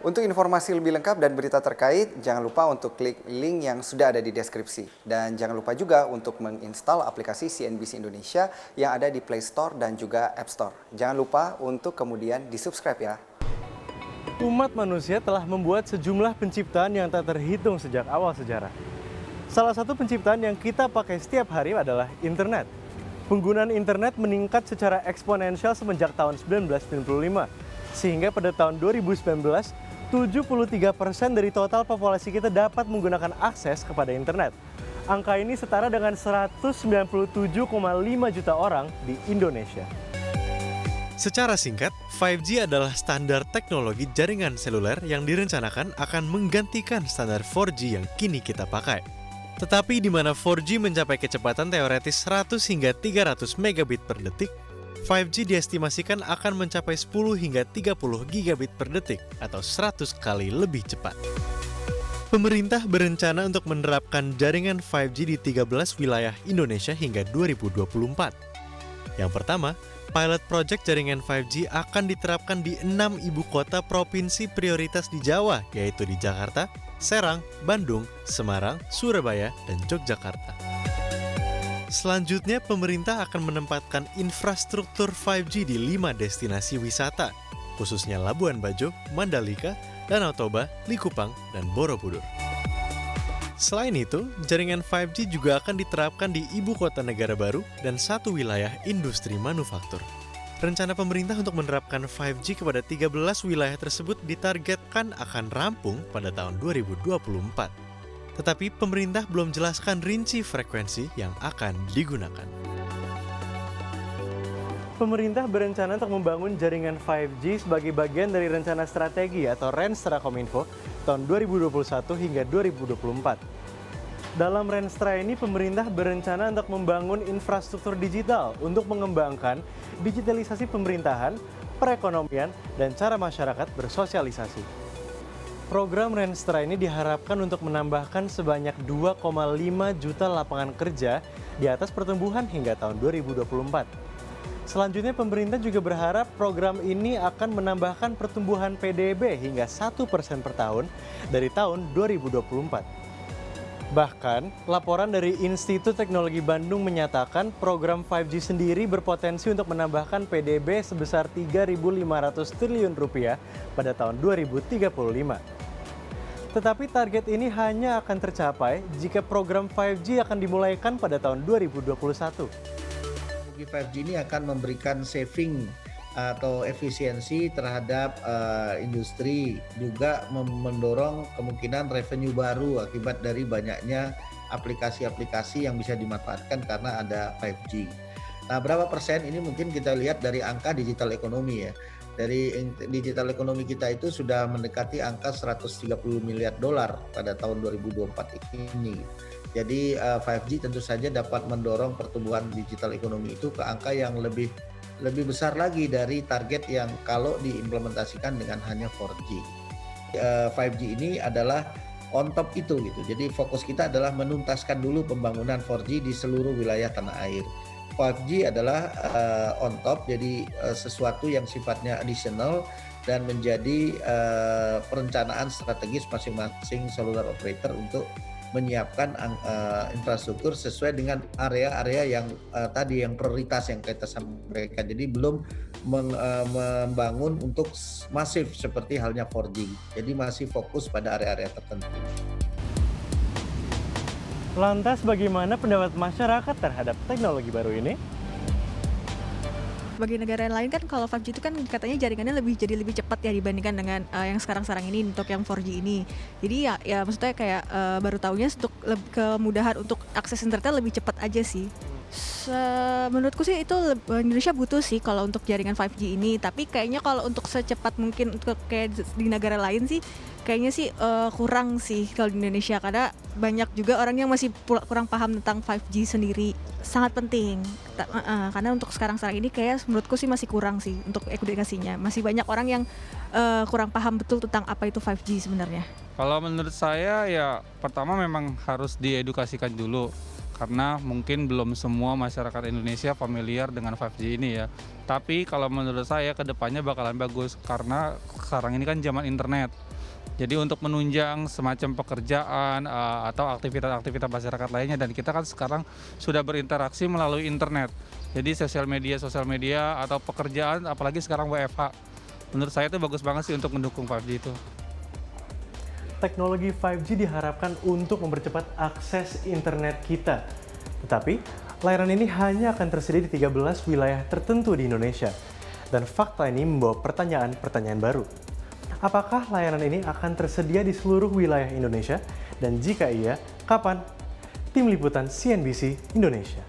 Untuk informasi lebih lengkap dan berita terkait, jangan lupa untuk klik link yang sudah ada di deskripsi. Dan jangan lupa juga untuk menginstal aplikasi CNBC Indonesia yang ada di Play Store dan juga App Store. Jangan lupa untuk kemudian di-subscribe ya. Umat manusia telah membuat sejumlah penciptaan yang tak terhitung sejak awal sejarah. Salah satu penciptaan yang kita pakai setiap hari adalah internet. Penggunaan internet meningkat secara eksponensial semenjak tahun 1995, sehingga pada tahun 2019, 73% dari total populasi kita dapat menggunakan akses kepada internet. Angka ini setara dengan 197,5 juta orang di Indonesia. Secara singkat, 5G adalah standar teknologi jaringan seluler yang direncanakan akan menggantikan standar 4G yang kini kita pakai. Tetapi di mana 4G mencapai kecepatan teoretis 100 hingga 300 megabit per detik, 5G diestimasikan akan mencapai 10 hingga 30 gigabit per detik atau 100 kali lebih cepat. Pemerintah berencana untuk menerapkan jaringan 5G di 13 wilayah Indonesia hingga 2024. Yang pertama, pilot project jaringan 5G akan diterapkan di 6 ibu kota provinsi prioritas di Jawa, yaitu di Jakarta, Serang, Bandung, Semarang, Surabaya, dan Yogyakarta. Selanjutnya, pemerintah akan menempatkan infrastruktur 5G di 5 destinasi wisata, khususnya Labuan Bajo, Mandalika, Danau Toba, Likupang, dan Borobudur. Selain itu, jaringan 5G juga akan diterapkan di ibu kota negara baru dan satu wilayah industri manufaktur. Rencana pemerintah untuk menerapkan 5G kepada 13 wilayah tersebut ditargetkan akan rampung pada tahun 2024. Tetapi pemerintah belum jelaskan rinci frekuensi yang akan digunakan. Pemerintah berencana untuk membangun jaringan 5G sebagai bagian dari rencana strategi atau Renstra Kominfo tahun 2021 hingga 2024. Dalam Renstra ini, pemerintah berencana untuk membangun infrastruktur digital untuk mengembangkan digitalisasi pemerintahan, perekonomian, dan cara masyarakat bersosialisasi. Program Renstra ini diharapkan untuk menambahkan sebanyak 2,5 juta lapangan kerja di atas pertumbuhan hingga tahun 2024. Selanjutnya, pemerintah juga berharap program ini akan menambahkan pertumbuhan PDB hingga 1% per tahun dari tahun 2024. Bahkan, laporan dari Institut Teknologi Bandung menyatakan program 5G sendiri berpotensi untuk menambahkan PDB sebesar 3.500 triliun rupiah pada tahun 2035. Tetapi target ini hanya akan tercapai jika program 5G akan dimulaikan pada tahun 2021. Teknologi 5G ini akan memberikan saving atau efisiensi terhadap industri, juga mendorong kemungkinan revenue baru akibat dari banyaknya aplikasi-aplikasi yang bisa dimanfaatkan karena ada 5G. Nah, berapa persen ini mungkin kita lihat dari angka digital ekonomi ya. Dari digital ekonomi kita itu sudah mendekati angka 130 miliar dolar pada tahun 2024 ini. Jadi 5G tentu saja dapat mendorong pertumbuhan digital ekonomi itu ke angka yang lebih besar lagi dari target yang kalau diimplementasikan dengan hanya 4G. 5G ini adalah on top itu gitu. Jadi fokus kita adalah menuntaskan dulu pembangunan 4G di seluruh wilayah tanah air. 5G adalah on top, jadi sesuatu yang sifatnya additional dan menjadi perencanaan strategis masing-masing cellular operator untuk menyiapkan infrastruktur sesuai dengan area-area yang tadi yang prioritas yang kita sampaikan. Jadi belum membangun untuk masif seperti halnya 4G. Jadi masih fokus pada area-area tertentu. Lantas bagaimana pendapat masyarakat terhadap teknologi baru ini? Bagi negara lain kan kalau 5G itu kan katanya jaringannya jadi lebih cepat ya dibandingkan dengan yang sekarang ini untuk yang 4G ini. Jadi ya maksudnya kayak baru tahunya untuk kemudahan untuk akses internetnya lebih cepat aja sih. Menurutku sih itu Indonesia butuh sih kalau untuk jaringan 5G ini, tapi kayaknya kalau untuk secepat mungkin untuk kayak di negara lain sih kayaknya sih kurang sih kalau di Indonesia, karena banyak juga orang yang masih kurang paham tentang 5G sendiri. Sangat penting karena untuk sekarang ini kayak menurutku sih masih kurang sih untuk edukasinya. Masih banyak orang yang kurang paham betul tentang apa itu 5G sebenarnya. Kalau menurut saya ya pertama memang harus diedukasikan dulu. karena mungkin belum semua masyarakat Indonesia familiar dengan 5G ini ya. Tapi kalau menurut saya kedepannya bakalan bagus karena sekarang ini kan zaman internet. Jadi untuk menunjang semacam pekerjaan atau aktivitas-aktivitas masyarakat lainnya, dan kita kan sekarang sudah berinteraksi melalui internet. Jadi sosial media atau pekerjaan, apalagi sekarang WFH. Menurut saya itu bagus banget sih untuk mendukung 5G itu. Teknologi 5G diharapkan untuk mempercepat akses internet kita. Tetapi, layanan ini hanya akan tersedia di 13 wilayah tertentu di Indonesia. Dan fakta ini membawa pertanyaan-pertanyaan baru. Apakah layanan ini akan tersedia di seluruh wilayah Indonesia? Dan jika iya, kapan? Tim Liputan CNBC Indonesia.